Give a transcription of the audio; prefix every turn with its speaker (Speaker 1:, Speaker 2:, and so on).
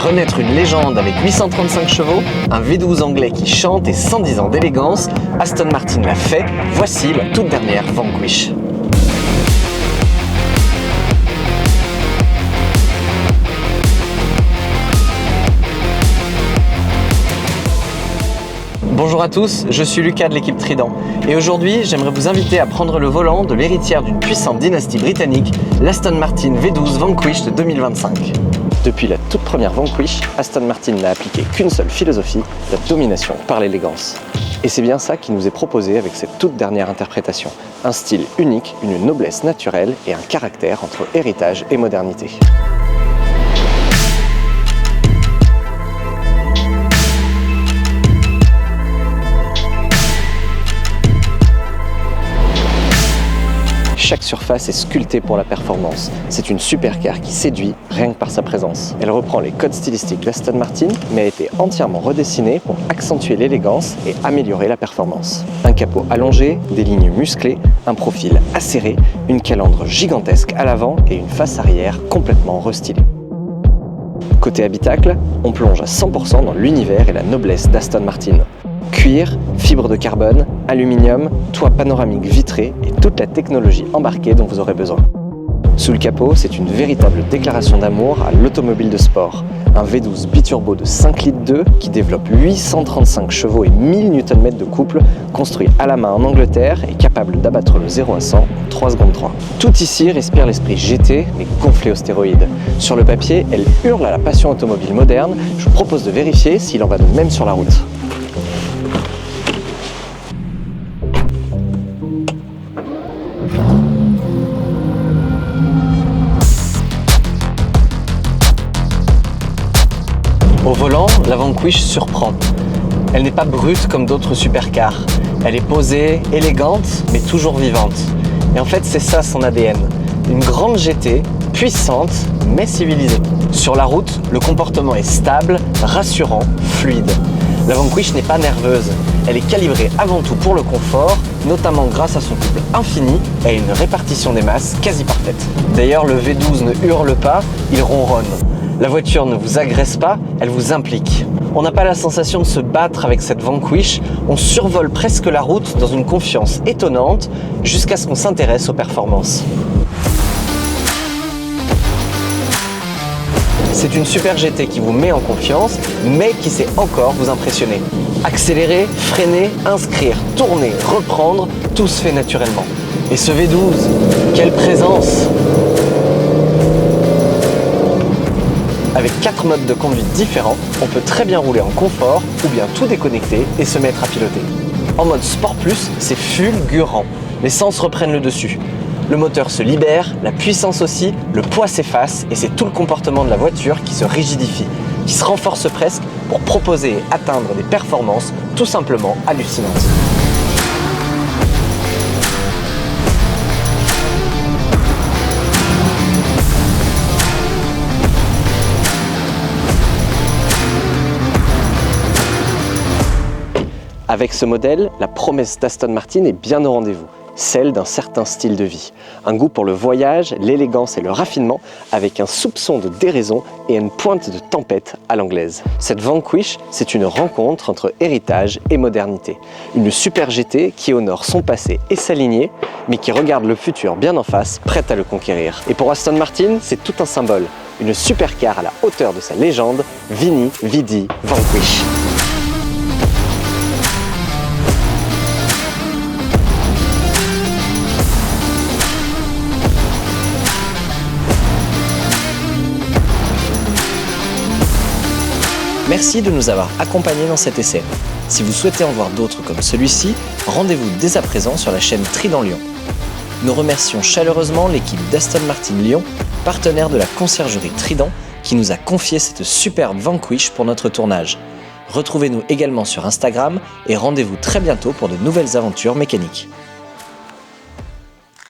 Speaker 1: Renaître une légende avec 835 chevaux, un V12 anglais qui chante et 110 ans d'élégance, Aston Martin l'a fait, voici la toute dernière Vanquish. Bonjour à tous, je suis Lucas de l'équipe Trident et aujourd'hui j'aimerais vous inviter à prendre le volant de l'héritière d'une puissante dynastie britannique, l'Aston Martin V12 Vanquish de 2025. Depuis la toute première Vanquish, Aston Martin n'a appliqué qu'une seule philosophie, la domination par l'élégance. Et c'est bien ça qui nous est proposé avec cette toute dernière interprétation. Un style unique, une noblesse naturelle et un caractère entre héritage et modernité. Chaque surface est sculptée pour la performance. C'est une supercar qui séduit rien que par sa présence. Elle reprend les codes stylistiques d'Aston Martin, mais a été entièrement redessinée pour accentuer l'élégance et améliorer la performance. Un capot allongé, des lignes musclées, un profil acéré, une calandre gigantesque à l'avant et une face arrière complètement restylée. Côté habitacle, on plonge à 100% dans l'univers et la noblesse d'Aston Martin. Cuir, fibre de carbone, aluminium, toit panoramique vitré et toute la technologie embarquée dont vous aurez besoin. Sous le capot, c'est une véritable déclaration d'amour à l'automobile de sport. Un V12 biturbo de 5 litres 2 qui développe 835 chevaux et 1000 Nm de couple, construit à la main en Angleterre et capable d'abattre le 0 à 100 en 3 secondes 3. Tout ici respire l'esprit GT mais gonflé aux stéroïdes. Sur le papier, elle hurle à la passion automobile moderne. Je vous propose de vérifier s'il en va de même sur la route. Au volant, la Vanquish surprend. Elle n'est pas brute comme d'autres supercars. Elle est posée, élégante, mais toujours vivante. Et en fait, c'est ça son ADN. Une grande GT, puissante, mais civilisée. Sur la route, le comportement est stable, rassurant, fluide. La Vanquish n'est pas nerveuse. Elle est calibrée avant tout pour le confort, notamment grâce à son couple infini et à une répartition des masses quasi parfaite. D'ailleurs, le V12 ne hurle pas, il ronronne. La voiture ne vous agresse pas, elle vous implique. On n'a pas la sensation de se battre avec cette Vanquish, on survole presque la route dans une confiance étonnante jusqu'à ce qu'on s'intéresse aux performances. C'est une super GT qui vous met en confiance, mais qui sait encore vous impressionner. Accélérer, freiner, inscrire, tourner, reprendre, tout se fait naturellement. Et ce V12, quelle présence! Avec 4 modes de conduite différents, on peut très bien rouler en confort ou bien tout déconnecter et se mettre à piloter. En mode Sport Plus, c'est fulgurant. Les sens reprennent le dessus. Le moteur se libère, la puissance aussi, le poids s'efface et c'est tout le comportement de la voiture qui se rigidifie, qui se renforce presque pour proposer et atteindre des performances tout simplement hallucinantes. Avec ce modèle, la promesse d'Aston Martin est bien au rendez-vous, celle d'un certain style de vie. Un goût pour le voyage, l'élégance et le raffinement, avec un soupçon de déraison et une pointe de tempête à l'anglaise. Cette Vanquish, c'est une rencontre entre héritage et modernité. Une super GT qui honore son passé et sa lignée, mais qui regarde le futur bien en face, prête à le conquérir. Et pour Aston Martin, c'est tout un symbole. Une supercar à la hauteur de sa légende, Vini Vidi Vanquish. Merci de nous avoir accompagnés dans cet essai. Si vous souhaitez en voir d'autres comme celui-ci, rendez-vous dès à présent sur la chaîne Trident Lyon. Nous remercions chaleureusement l'équipe d'Aston Martin Lyon, partenaire de la conciergerie Trident, qui nous a confié cette superbe Vanquish pour notre tournage. Retrouvez-nous également sur Instagram et rendez-vous très bientôt pour de nouvelles aventures mécaniques.